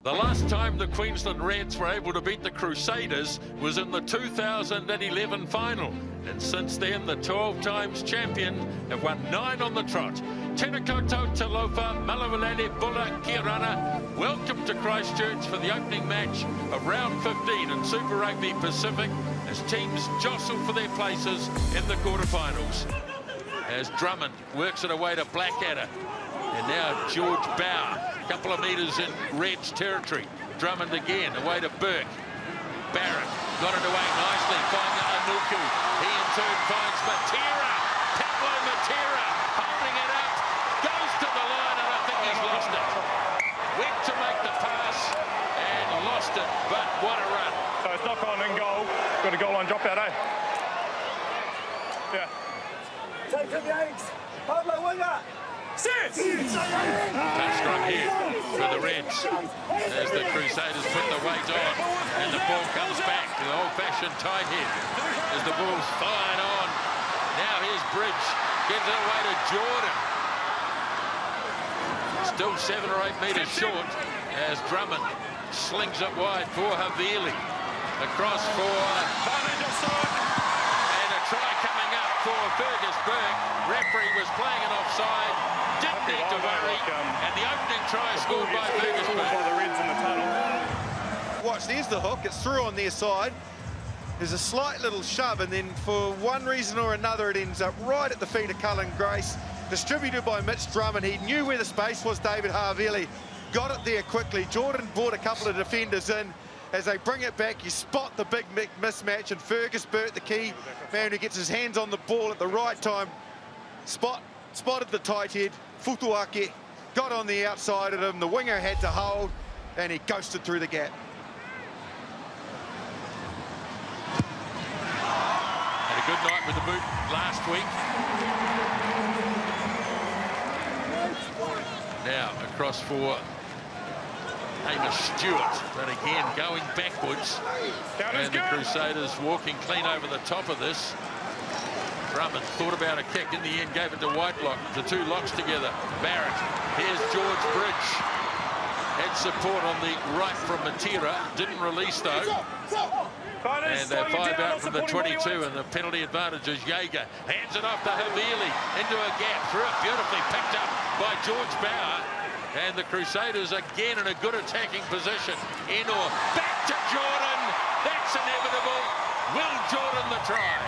The last time the Queensland Reds were able to beat the Crusaders was in the 2011 final. And since then, the 12 times champion have won 9 on the trot. Tēnā koutou te lofa, Malawalele Bulla Kirana. Welcome to Christchurch for the opening match of round 15 in Super Rugby Pacific as teams jostle for their places in the quarterfinals. As Drummond works it away to Blackadder. And now George Bauer, a couple of metres in Reds territory. Drummond again, away to Burke. Barrett got it away nicely, finding Anuku. He in turn finds Matera. Pablo Matera holding it up, goes to the line, and I think he's lost it. Went to make the pass and lost it, but what a run. So it's knock on and goal. Got a goal line drop out, eh? Yeah. Take to the eggs. Pablo, winger. Touch strike here for the Reds as the Crusaders put the weight on and the ball comes back to the old-fashioned tight head as the ball's fired on. Now here's Bridge, gives it away to Jordan. Still 7 or 8 metres short as Drummond slings it wide for Havili. Across for and a try coming up for Fergus Burke. Referee was playing it offside. Didn't need to worry, and the opening try scored by Fergus Burke. Watch, there's the hook, it's through on their side. There's a slight little shove, and then for one reason or another, it ends up right at the feet of Cullen Grace. Distributed by Mitch Drummond. He knew where the space was, David Havili. Got it there quickly. Jordan brought a couple of defenders in. As they bring it back, you spot the big mismatch, and Fergus Burke, the key man who gets his hands on the ball at the right time, spotted the tight head. Futuake got on the outside of him. The winger had to hold, and he ghosted through the gap. Had a good night with the boot last week. Now across for Hamish Stewart, but again going backwards. And the Crusaders walking clean over the top of this. Drummond thought about a kick, in the end gave it to Whitelock. The two locks together. Barrett, here's George Bridge. Had support on the right from Matera, didn't release though. And they're 5 out from the 22, and the penalty advantage is Jaeger. Hands it off to Havili, into a gap, through it, beautifully picked up by George Bauer. And the Crusaders again in a good attacking position. Enor, back to Jordan, that's inevitable. Will Jordan the try?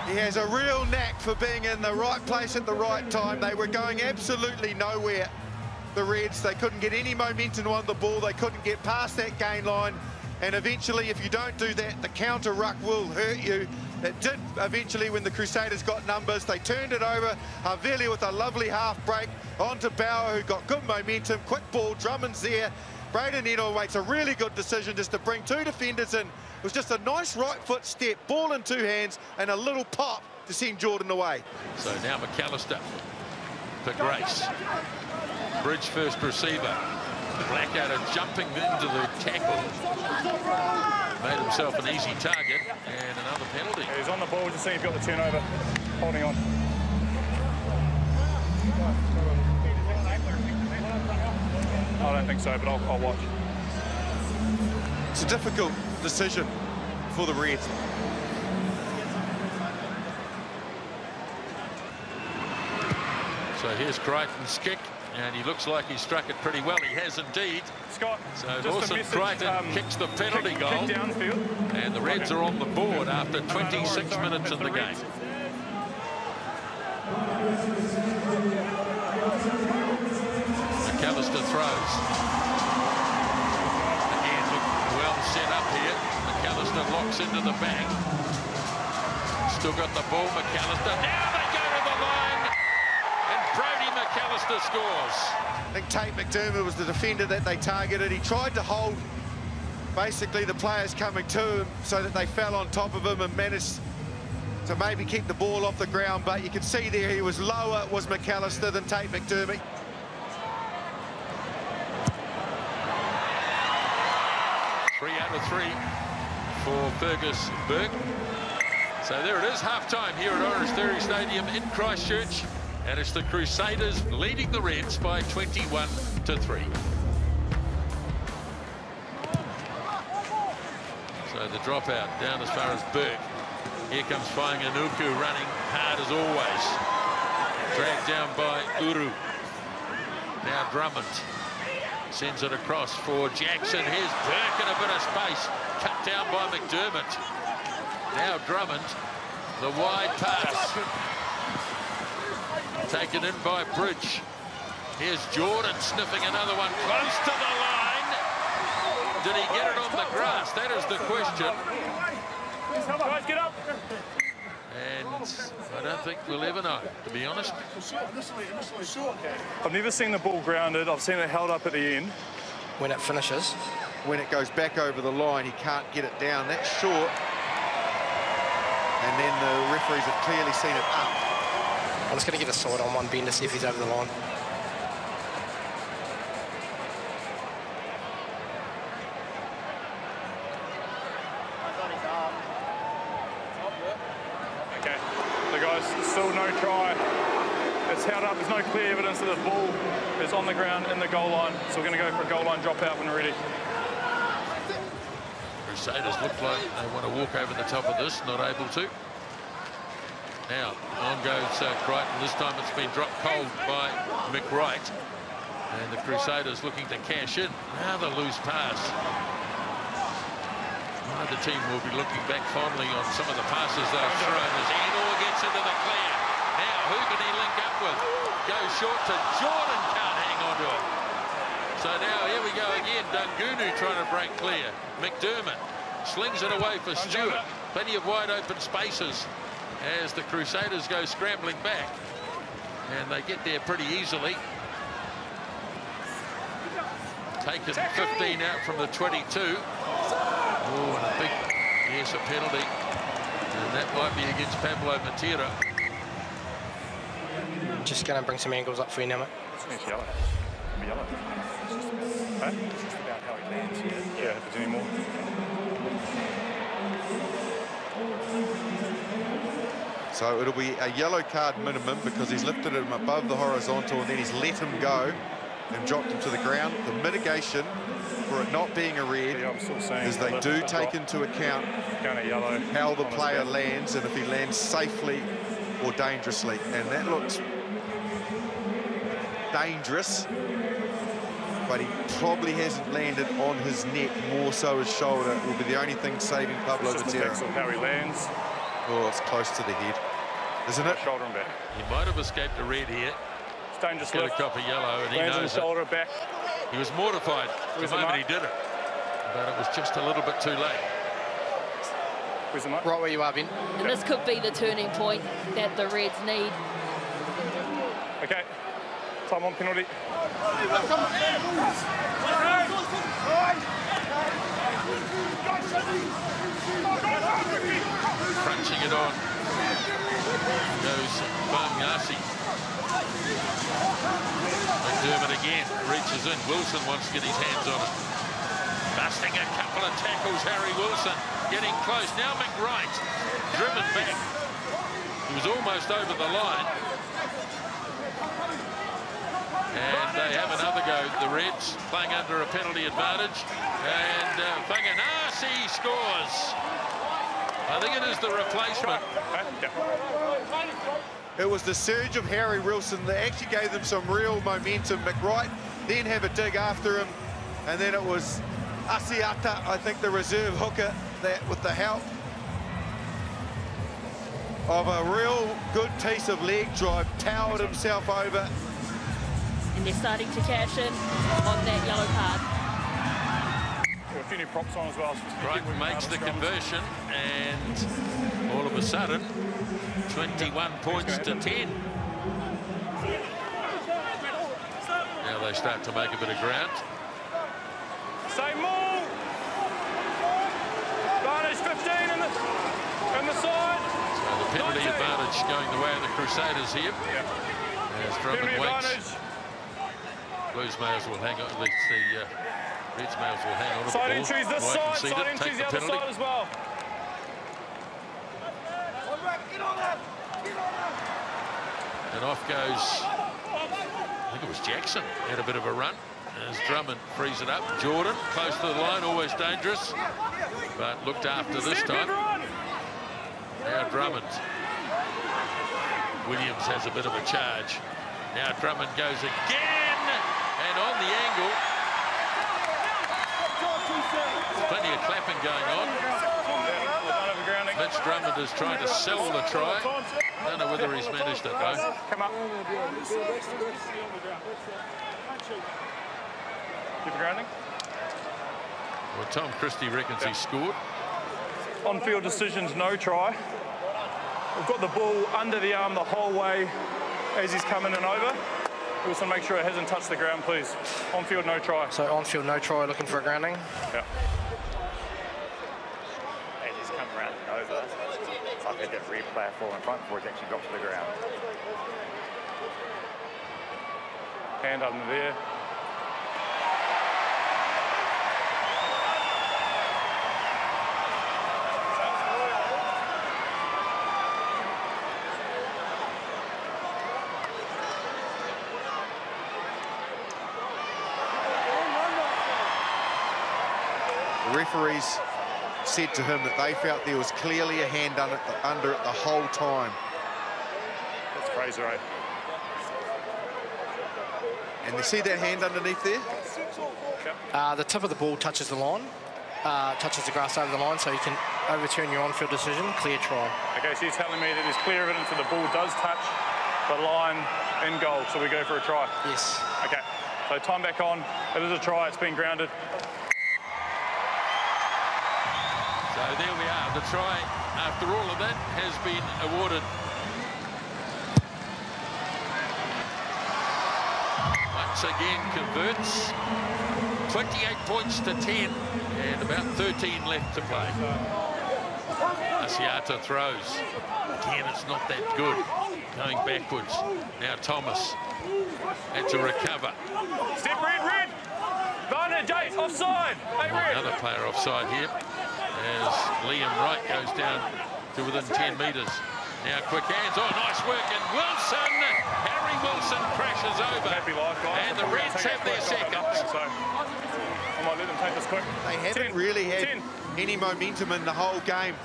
He has a real knack for being in the right place at the right time. They were going absolutely nowhere, the Reds. They couldn't get any momentum on the ball. They couldn't get past that gain line. And eventually, if you don't do that, the counter ruck will hurt you. It did eventually when the Crusaders got numbers. They turned it over. Havili with a lovely half break onto Bauer, who got good momentum. Quick ball, Drummond's there. Braden Enor makes a really good decision just to bring 2 defenders in. It was just a nice right foot step, ball in 2 hands, and a little pop to send Jordan away. So now McAllister for Grace. Bridge first receiver. Blackadder jumping into the tackle. Made himself an easy target, and another penalty. Yeah, he's on the ball, just seeing if he's got the turnover. Holding on. I don't think so, but I'll watch. It's a difficult decision for the Reds. So here's Crichton's kick, and he looks like he struck it pretty well. He has indeed. Scott, so Lawson Crichton kicks the penalty goal, and the Reds are on the board after 26 minutes in the game. McAllister throws. Again, look well set up here. McAllister locks into the bag. Still got the ball, McAllister. Now they go to the line, and Brodie McAllister scores. I think Tate McDermott was the defender that they targeted. He tried to hold basically the players coming to him so that they fell on top of him and managed to maybe keep the ball off the ground, but you can see there he was lower, was McAllister, than Tate McDermott. Three out of 3 for Fergus Burke. So there it is, half-time here at Orange Theory Stadium in Christchurch, and it's the Crusaders leading the Reds by 21-3. So the dropout down as far as Burke. Here comes Whainganuku running hard as always. Dragged down by Uru. Now Drummond sends it across for Jackson. Here's Burke in a bit of space. Cut down by McDermott. Now Drummond. The wide pass. Taken in by Bridge. Here's Jordan sniffing another one close to the line. Did he get it on the grass? That is the question. Guys, get up. And I don't think we'll ever know, to be honest. I've never seen the ball grounded. I've seen it held up at the end. When it finishes. When it goes back over the line, he can't get it down. That's short. And then the referees have clearly seen it up. I'm just going to get a sword on one bend to see if he's over the line. Okay, so guys, still no try. It's held up. There's no clear evidence that the ball is on the ground in the goal line. So we're going to go for a goal line dropout when we're ready. Crusaders look like they want to walk over the top of this, not able to. Now, on goes Crichton. This time it's been dropped cold by McWright. And the Crusaders looking to cash in. Now the loose pass. The team will be looking back fondly on some of the passes they've thrown as Enor gets into the clear. Now, who can he link up with? Goes short to Jordan, can't hang on to it. So now, here we go again. Dungunu trying to break clear. McDermott slings it away for Stewart. Plenty of wide open spaces as the Crusaders go scrambling back. And they get there pretty easily. Taken 15 out from the 22. Oh, and a big, yes, a penalty. And that might be against Pablo Matera. Just going to bring some angles up for you now, mate. It's yellow. Yellow. Huh? It's just about how he lands here. Yeah, if there's any more. So it'll be a yellow card minimum because he's lifted him above the horizontal and then he's let him go and dropped him to the ground. The mitigation for it not being a red is they do take into account how the player lands and if he lands safely or dangerously. And that looks dangerous, but he probably hasn't landed on his neck, more so his shoulder. It will be the only thing saving Pablo Matera. How he lands. Oh, it's close to the head, isn't it? Shoulder and back. He might have escaped a red here. It's dangerous. Got a copper yellow, and he knows shoulder it. Back. He was mortified the moment he did it, but it was just a little bit too late. Where's the mark? Right where you are, Ben. And this could be the turning point that the Reds need. Okay. Time on penalty. Crunching it on goes Bangasi. McDermott again reaches in. Wilson wants to get his hands on it. Busting a couple of tackles, Harry Wilson getting close. Now McWright driven back. He was almost over the line. And they have another go. The Reds playing under a penalty advantage. And Whanganasi scores. I think it is the replacement. It was the surge of Harry Wilson that actually gave them some real momentum. McWright then have a dig after him. And then it was Asiata, I think the reserve hooker, that with the help of a real good piece of leg drive, towered himself over. And they're starting to cash in on that yellow card. A few new props on as well. Right, makes the conversion, and all of a sudden, 21 points to 10. Now they start to make a bit of ground. Same move. Advantage 15 in the side. So the penalty advantage going the way of the Crusaders here. As Drummond waits. Blues may as well hang on, at least the Reds may as well hang on to the ball. Side entries this side, side entries the other side as well. And off goes, I think it was Jackson, had a bit of a run. As Drummond frees it up. Jordan, close to the line, always dangerous, but looked after this time. Now Drummond. Williams has a bit of a charge. Now Drummond goes again, and on the angle. There's plenty of clapping going on. Mitch Drummond is trying to sell the try. Don't know whether he's managed it though. Come up. Keep grounding. Well, Tom Christie reckons he scored. On-field decisions, no try. We've got the ball under the arm the whole way as he's coming in over. We also make sure it hasn't touched the ground, please. On-field, no try. So on-field, no try, looking for a grounding. Yeah. As he's come around and over, it's like they did replay a fall in front before it's actually got to the ground. Hand under there. The referees said to him that they felt there was clearly a hand under it the whole time. That's Fraser, eh? And you see that hand underneath there? The tip of the ball touches the line, touches the grass over the line, so you can overturn your on-field decision, clear try. Okay, so you're telling me that there's clear evidence that the ball does touch the line in goal, so we go for a try? Yes. Okay, so time back on. It is a try, it's been grounded. So there we are. The try, after all of that, has been awarded. Once again converts. 28 points to 10 and about 13 left to play. Asiata throws. Again, it's not that good. Going backwards. Now Thomas had to recover. Step red. Varner, Jace, offside. Hey, red. Another player offside here as Liam Wright goes down to within 10 metres. Now quick hands. Oh, nice work. And Wilson, Harry Wilson crashes over. Happy life, guys. And the Reds have their seconds. So I might let them take this quick. They haven't really had any momentum in the whole game.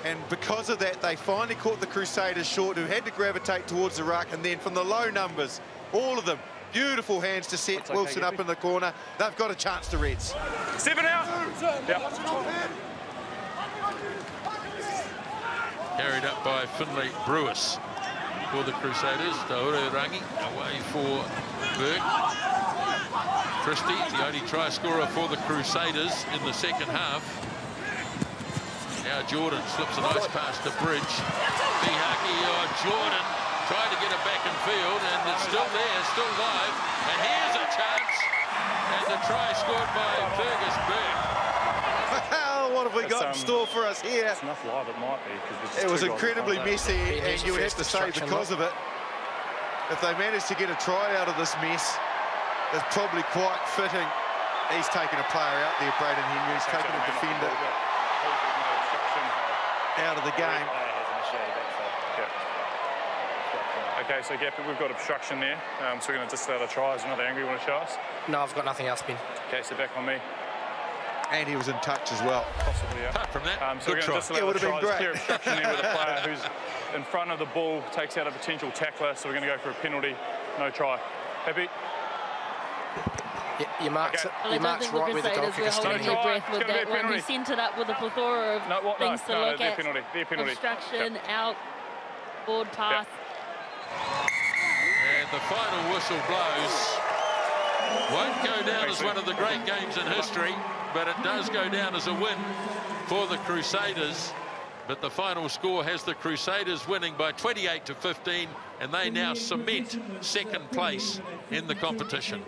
And because of that, they finally caught the Crusaders short, who had to gravitate towards the ruck. And then from the low numbers, all of them, beautiful hands to set Wilson up in the corner. They've got a chance, the Reds. 7 out. Yeah. Carried up by Finlay Brewis for the Crusaders. Taure Rangi away for Berg. Christie, the only try scorer for the Crusaders in the second half. Now Jordan slips a nice pass to Bridge. Bihaki, Jordan tried to get it back in field, and it's still there, still live. And here's a chance. And the try scored by Fergus Berg. Well, what have we got in store for us here? It's enough live, it might be. It was incredibly messy, and you would have to say because of it, if they managed to get a try out of this mess, it's probably quite fitting. He's taken a player out there, Braden Henry. He's taken a defender out of the game. Okay, so Gappy, we've got obstruction there, so we're going to disallow the try. Is another angle you want to show us? No, I've got nothing else, Ben. Okay, so back on me. And he was in touch as well. Possibly, yeah. Apart from that, so we're going to disallow the try. great. Clear obstruction there with a player who's in front of the ball, takes out a potential tackler, so we're going to go for a penalty, no try. Happy? You marked right where the goalkeeper We're holding your breath with that one. penalty. He sent it up with a plethora of things to look at. penalty. Obstruction, out, board pass. and the final whistle blows. Won't go down as one of the great games in history, but it does go down as a win for the Crusaders. But the final score has the Crusaders winning by 28 to 15, and they now cement second place in the competition.